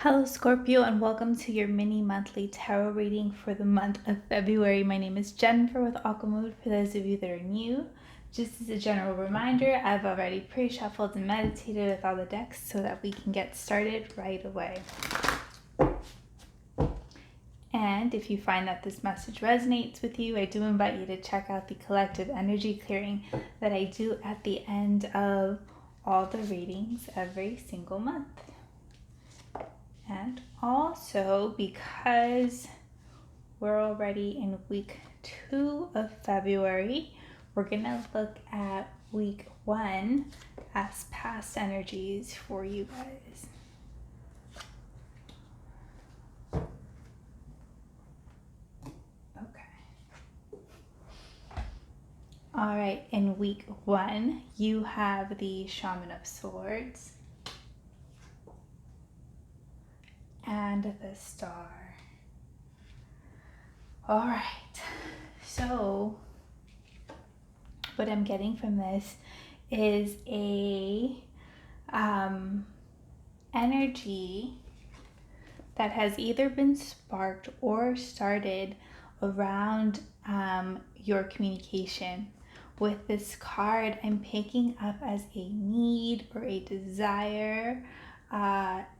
Hello, Scorpio, and welcome to your mini monthly tarot reading for the month of February. My name is Jennifer with Aquamood. For those of you that are new, just as a general reminder, I've already pre-shuffled and meditated with all the decks so that we can get started right away. And if you find that this message resonates with you, I do invite you to check out the collective energy clearing that I do at the end of all the readings every single month. And also, because we're already in week 2 of February, we're going to look at week 1 as past energies for you guys. Okay. All right, in week 1, you have the Shaman of Swords and the Star. All right, so what I'm getting from this is a energy that has either been sparked or started around your communication. With this card, I'm picking up as a need or a desire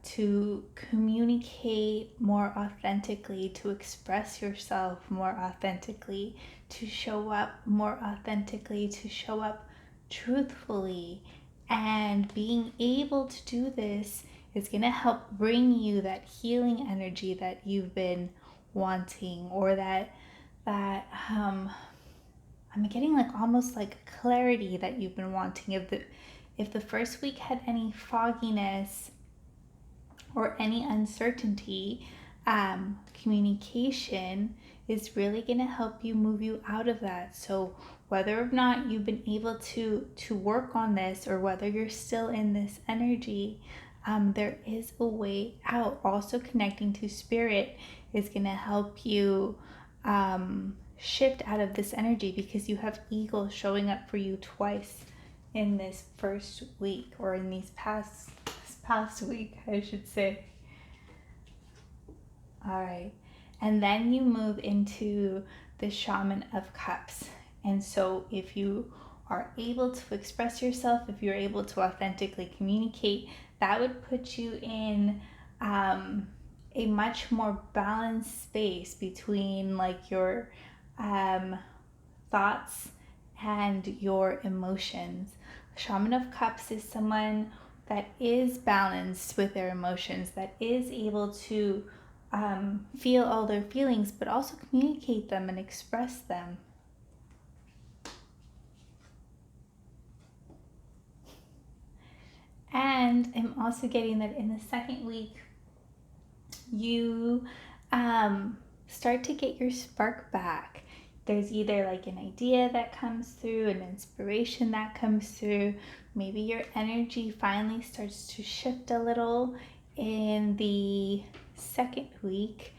to communicate more authentically, to express yourself more authentically, to show up more authentically, to show up truthfully. And being able to do this is going to help bring you that healing energy that you've been wanting, or that I'm getting like almost like clarity that you've been wanting. If the first week had any fogginess or any uncertainty, communication is really going to help you move you out of that. So whether or not you've been able to work on this, or whether you're still in this energy, there is a way out. Also, connecting to spirit is going to help you shift out of this energy, because you have eagles showing up for you twice in this first week, or in these past week, I should say. All right, and then you move into the Shaman of Cups. And so if you are able to express yourself, if you're able to authentically communicate, that would put you in a much more balanced space between like your thoughts and your emotions. Shaman of Cups is someone that is balanced with their emotions, that is able to feel all their feelings, but also communicate them and express them. And I'm also getting that in the second week, you start to get your spark back. There's either like an idea that comes through, an inspiration that comes through. Maybe your energy finally starts to shift a little in the second week.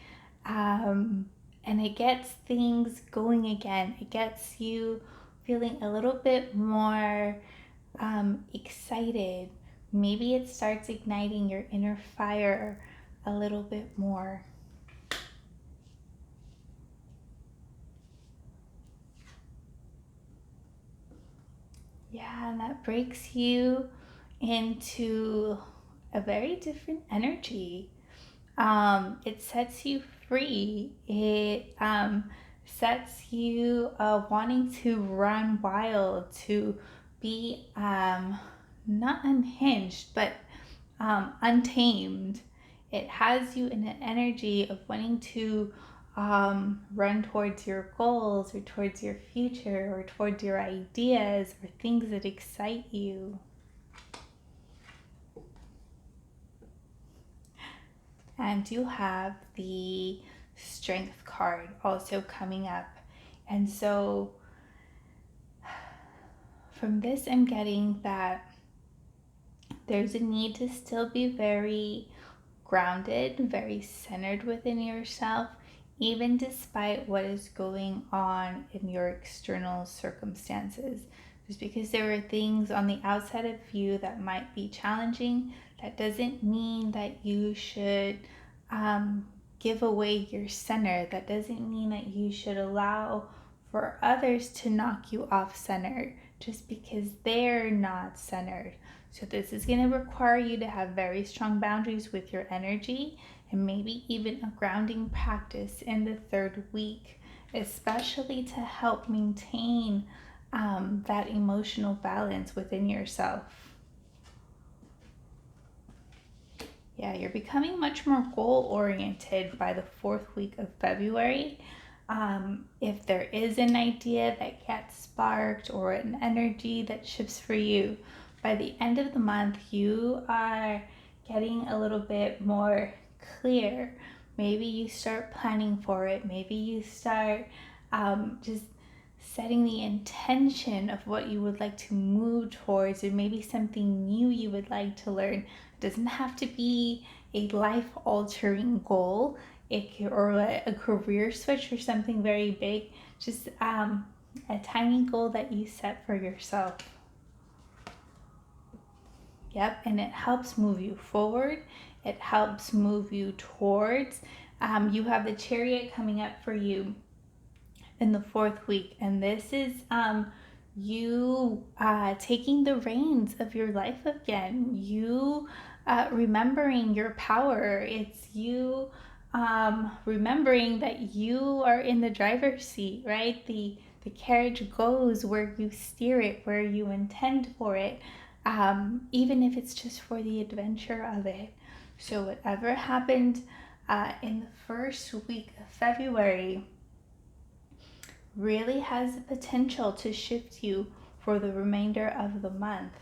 And it gets things going again. It gets you feeling a little bit more excited. Maybe it starts igniting your inner fire a little bit more. Yeah, and that breaks you into a very different energy. It sets you free. It sets you wanting to run wild, to be not unhinged, but untamed. It has you in an energy of wanting to run towards your goals, or towards your future, or towards your ideas, or things that excite you. And you have the Strength card also coming up. And so from this, I'm getting that there's a need to still be very grounded, very centered within yourself, even despite what is going on in your external circumstances. Just because there are things on the outside of you that might be challenging That doesn't mean that you should give away your center. That doesn't mean that you should allow for others to knock you off center just because they're not centered. So this is going to require you to have very strong boundaries with your energy, and maybe even a grounding practice in the third week, especially to help maintain that emotional balance within yourself. Yeah, you're becoming much more goal oriented by the fourth week of February. If there is an idea that gets sparked or an energy that shifts for you, by the end of the month, you are getting a little bit more clear. Maybe you start planning for it. Maybe you start just setting the intention of what you would like to move towards, or maybe something new you would like to learn. It doesn't have to be a life altering goal, or a career switch or something very big. Just a tiny goal that you set for yourself. Yep, and it helps move you forward. It helps move you towards. You have the Chariot coming up for you in the fourth week, and this is you taking the reins of your life again. You remembering your power. It's you remembering that you are in the driver's seat, right? The carriage goes where you steer it, where you intend for it, even if it's just for the adventure of it. So whatever happened in the first week of February really has the potential to shift you for the remainder of the month.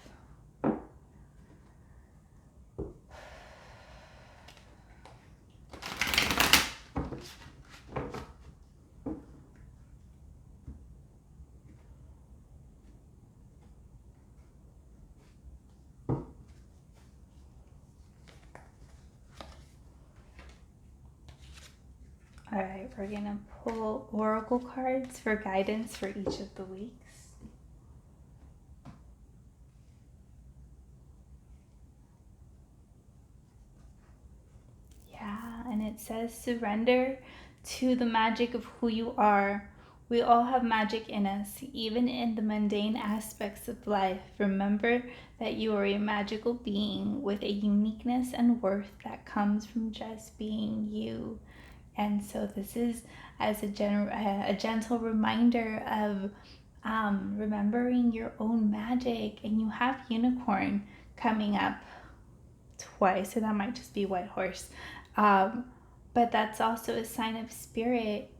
All right, we're gonna pull oracle cards for guidance for each of the weeks. Yeah, and it says surrender to the magic of who you are. We all have magic in us, even in the mundane aspects of life. Remember that you are a magical being with a uniqueness and worth that comes from just being you. And so this is as a gentle reminder of remembering your own magic. And you have unicorn coming up twice, so that might just be white horse. But that's also a sign of spirit,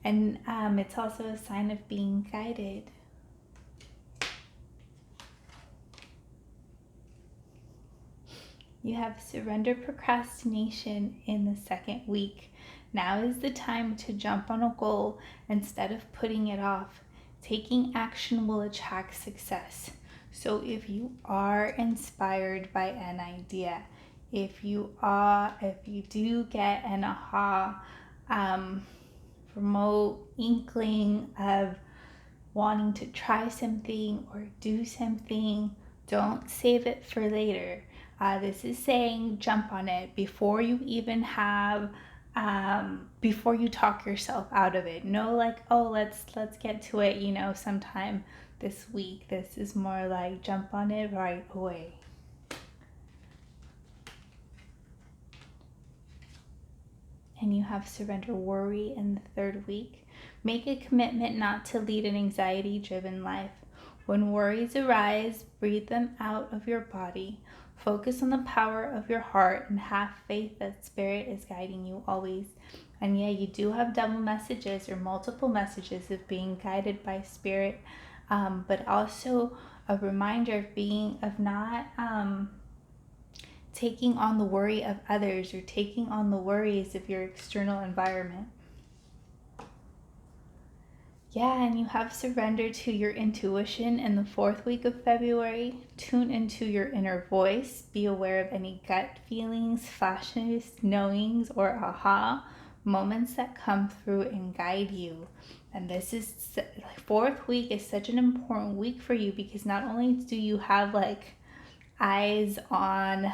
and it's also a sign of being guided. You have surrender procrastination in the second week. Now is the time to jump on a goal instead of putting it off. Taking action will attract success. So if you are inspired by an idea, if you do get an aha, remote inkling of wanting to try something or do something, don't save it for later. This is saying jump on it before you even have before you talk yourself out of it. No, like, oh, let's get to it, sometime this week. This is more like jump on it right away. And you have surrender worry in the third week. Make a commitment not to lead an anxiety-driven life. When worries arise, breathe them out of your body. Focus on the power of your heart and have faith that Spirit is guiding you always. And yeah, you do have double messages or multiple messages of being guided by Spirit, but also a reminder of not taking on the worry of others or taking on the worries of your external environment. Yeah, and you have surrendered to your intuition in the fourth week of February. Tune into your inner voice. Be aware of any gut feelings, flashes, knowings, or aha moments that come through and guide you. And this is fourth week is such an important week for you because not only do you have eyes on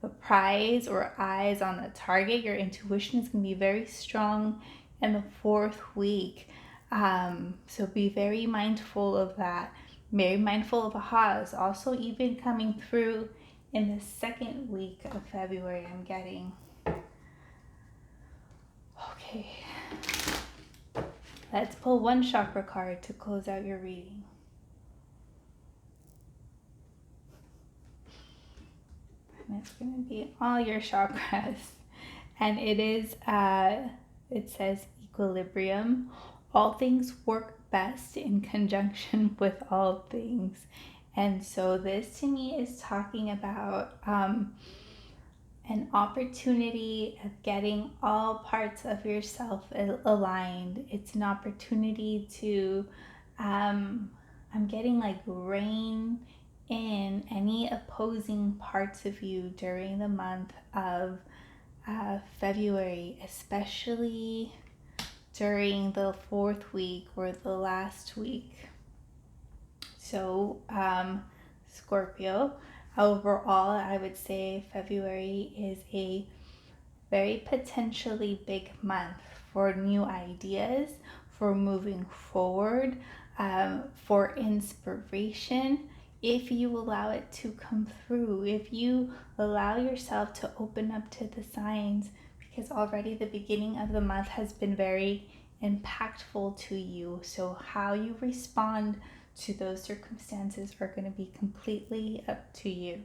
the prize or eyes on the target. Your intuition is going to be very strong in the 4th week. So be very mindful of that. Very mindful of ahas. Also, even coming through in the 2nd week of February, I'm getting. Okay. Let's pull one chakra card to close out your reading. And it's going to be all your chakras. And it says equilibrium. All things work best in conjunction with all things. And so this to me is talking about an opportunity of getting all parts of yourself aligned. It's an opportunity to, I'm getting like rein in any opposing parts of you during the month of February, especially during the 4th week or the last week. So, Scorpio, overall, I would say February is a very potentially big month for new ideas, for moving forward, for inspiration. If you allow it to come through, if you allow yourself to open up to the signs, because already the beginning of the month has been very impactful to you. So how you respond to those circumstances are going to be completely up to you.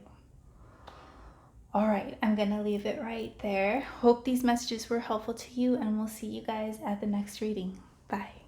All right, I'm going to leave it right there. Hope these messages were helpful to you, and we'll see you guys at the next reading. Bye.